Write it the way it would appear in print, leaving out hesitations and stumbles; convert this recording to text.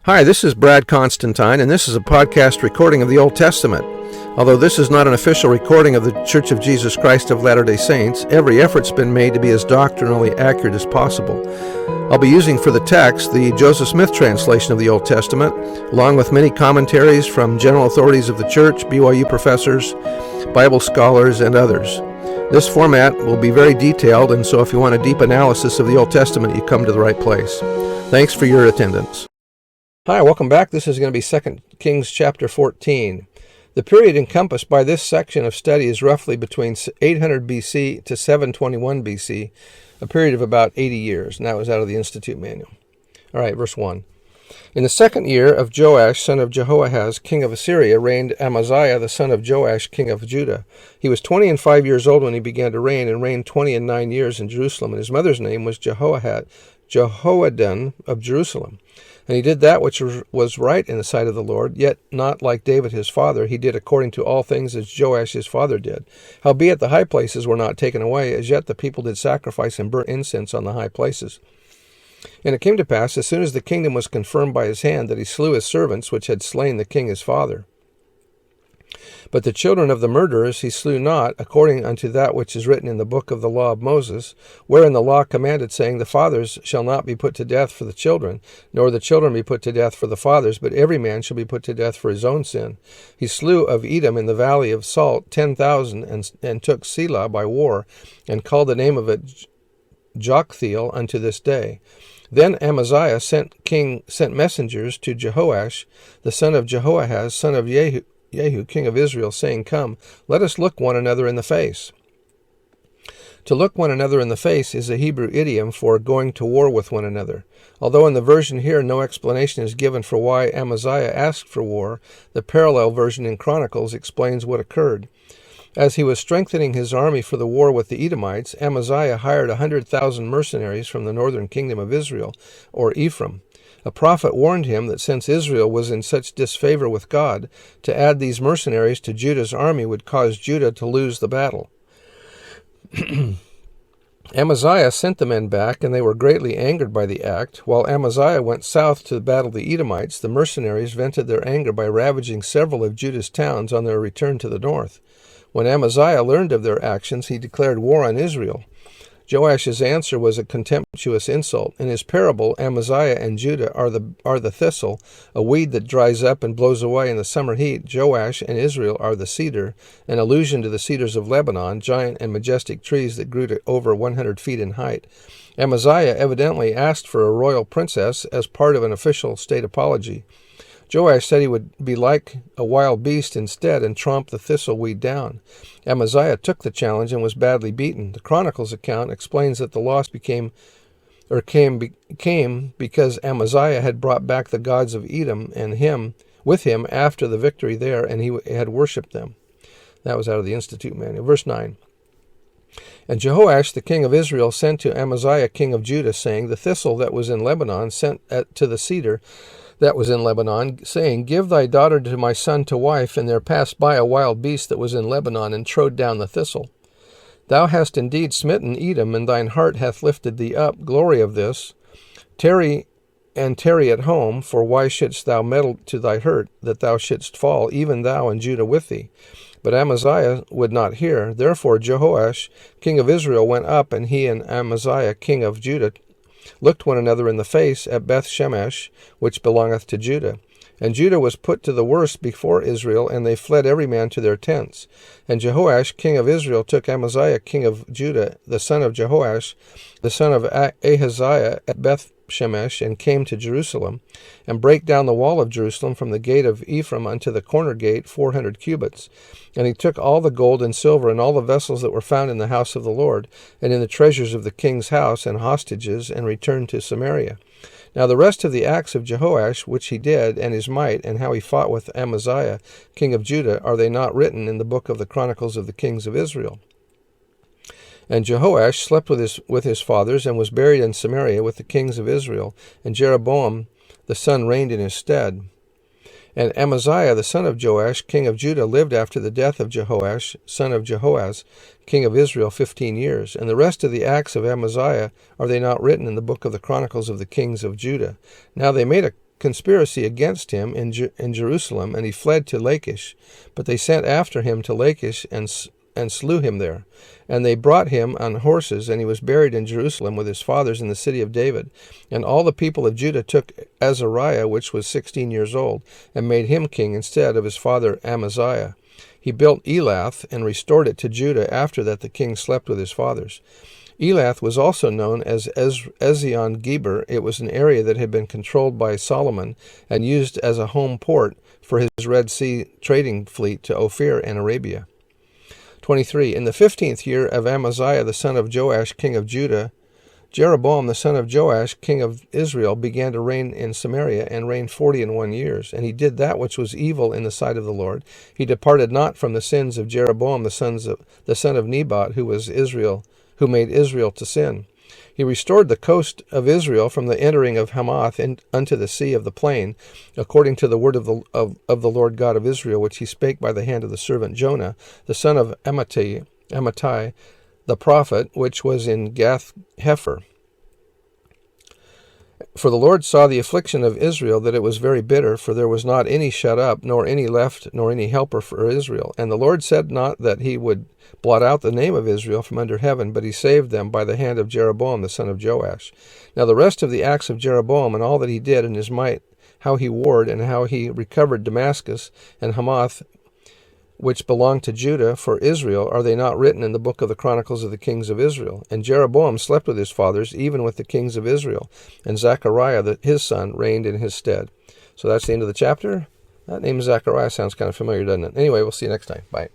Hi, this is Brad Constantine, and this is a podcast recording of the Old Testament. Although this is not an official recording of the Church of Jesus Christ of Latter-day Saints, every effort's been made to be as doctrinally accurate as possible. I'll be using for the text the Joseph Smith translation of the Old Testament, along with many commentaries from general authorities of the Church, BYU professors, Bible scholars, and others. This format will be very detailed, and so if you want a deep analysis of the Old Testament, you come to the right place. Thanks for your attendance. Hi, welcome back. This is going to be 2 Kings chapter 14. The period encompassed by this section of study is roughly between 800 BC to 721 BC, a period of about 80 years, and that was out of the Institute Manual. All right, verse 1. In the second year of Joash, son of Jehoahaz, king of Assyria, reigned Amaziah, the son of Joash, king of Judah. He was 20 years old when he began to reign, and reigned 29 years in Jerusalem, and his mother's name was Jehoaddan of Jerusalem. And he did that which was right in the sight of the Lord, yet not like David his father. He did according to all things as Joash his father did. Howbeit the high places were not taken away, as yet the people did sacrifice and burnt incense on the high places. And it came to pass, as soon as the kingdom was confirmed by his hand, that he slew his servants, which had slain the king his father. But the children of the murderers he slew not, according unto that which is written in the book of the law of Moses, wherein the law commanded, saying, The fathers shall not be put to death for the children, nor the children be put to death for the fathers, but every man shall be put to death for his own sin. He slew of Edom in the valley of Salt 10,000, and took Selah by war, and called the name of it Joktheel unto this day. Then Amaziah sent messengers to Jehoash, the son of Jehoahaz, son of Jehu, king of Israel, saying, Come, let us look one another in the face. To look one another in the face is a Hebrew idiom for going to war with one another. Although in the version here no explanation is given for why Amaziah asked for war, the parallel version in Chronicles explains what occurred. As he was strengthening his army for the war with the Edomites, Amaziah hired 100,000 mercenaries from the northern kingdom of Israel, or Ephraim. A prophet warned him that since Israel was in such disfavor with God, to add these mercenaries to Judah's army would cause Judah to lose the battle. Amaziah sent the men back, and they were greatly angered by the act. While Amaziah went south to battle the Edomites, the mercenaries vented their anger by ravaging several of Judah's towns on their return to the north. When Amaziah learned of their actions, he declared war on Israel. Joash's answer was a contemptuous insult. In his parable, Amaziah and Judah are the thistle, a weed that dries up and blows away in the summer heat. Joash and Israel are the cedar, an allusion to the cedars of Lebanon, giant and majestic trees that grew to over 100 feet in height. Amaziah evidently asked for a royal princess as part of an official state apology. Joash said he would be like a wild beast instead and tromp the thistleweed down. Amaziah took the challenge and was badly beaten. The Chronicles account explains that the loss came because Amaziah had brought back the gods of Edom and with him after the victory there, and he had worshipped them. That was out of the Institute Manual. Verse 9. And Jehoash the king of Israel sent to Amaziah king of Judah, saying, The thistle that was in Lebanon sent to the cedar that was in Lebanon, saying, Give thy daughter to my son to wife. And there passed by a wild beast that was in Lebanon, and trode down the thistle. Thou hast indeed smitten Edom, and thine heart hath lifted thee up. Glory of this. Tarry at home, for why shouldst thou meddle to thy hurt, that thou shouldst fall, even thou and Judah with thee? But Amaziah would not hear. Therefore Jehoash king of Israel went up, and he and Amaziah king of Judah looked one another in the face at Beth-shemesh, which belongeth to Judah. And Judah was put to the worst before Israel, and they fled every man to their tents. And Jehoash king of Israel took Amaziah king of Judah, the son of Jehoash, the son of Ahaziah, at Beth-shemesh, and came to Jerusalem, and brake down the wall of Jerusalem from the gate of Ephraim unto the corner gate 400 cubits. And he took all the gold and silver and all the vessels that were found in the house of the Lord, and in the treasures of the king's house, and hostages, and returned to Samaria. Now the rest of the acts of Jehoash, which he did, and his might, and how he fought with Amaziah king of Judah, are they not written in the book of the Chronicles of the kings of Israel? And Jehoash slept with his fathers, and was buried in Samaria with the kings of Israel, and Jeroboam the son reigned in his stead. And Amaziah the son of Joash, king of Judah, lived after the death of Jehoash, son of Jehoaz, king of Israel, 15 years. And the rest of the acts of Amaziah, are they not written in the book of the Chronicles of the kings of Judah? Now they made a conspiracy against him in Jerusalem, and he fled to Lachish. But they sent after him to Lachish and slew him there. And they brought him on horses, and he was buried in Jerusalem with his fathers in the city of David. And all the people of Judah took Azariah, which was 16 years old, and made him king instead of his father Amaziah. He built Elath and restored it to Judah after that the king slept with his fathers. Elath was also known as Ezion Geber. It was an area that had been controlled by Solomon and used as a home port for his Red Sea trading fleet to Ophir and Arabia. 23. In the 15th year of Amaziah the son of Joash, king of Judah, Jeroboam the son of Joash, king of Israel, began to reign in Samaria, and reigned 41 years. And he did that which was evil in the sight of the Lord. He departed not from the sins of Jeroboam the son of Nebat, who made Israel to sin. He restored the coast of Israel from the entering of Hamath unto the sea of the plain, according to the word of the Lord God of Israel, which he spake by the hand of the servant Jonah, the son of Amittai, the prophet, which was in Gath-Hepher. For the Lord saw the affliction of Israel, that it was very bitter, for there was not any shut up, nor any left, nor any helper for Israel. And the Lord said not that he would blot out the name of Israel from under heaven, but he saved them by the hand of Jeroboam the son of Joash. Now the rest of the acts of Jeroboam, and all that he did, and his might, how he warred, and how he recovered Damascus and Hamath, which belonged to Judah, for Israel, are they not written in the book of the Chronicles of the kings of Israel? And Jeroboam slept with his fathers, even with the kings of Israel, and Zechariah his son reigned in his stead. So that's the end of the chapter. That name Zechariah sounds kind of familiar, doesn't it? Anyway, we'll see you next time. Bye.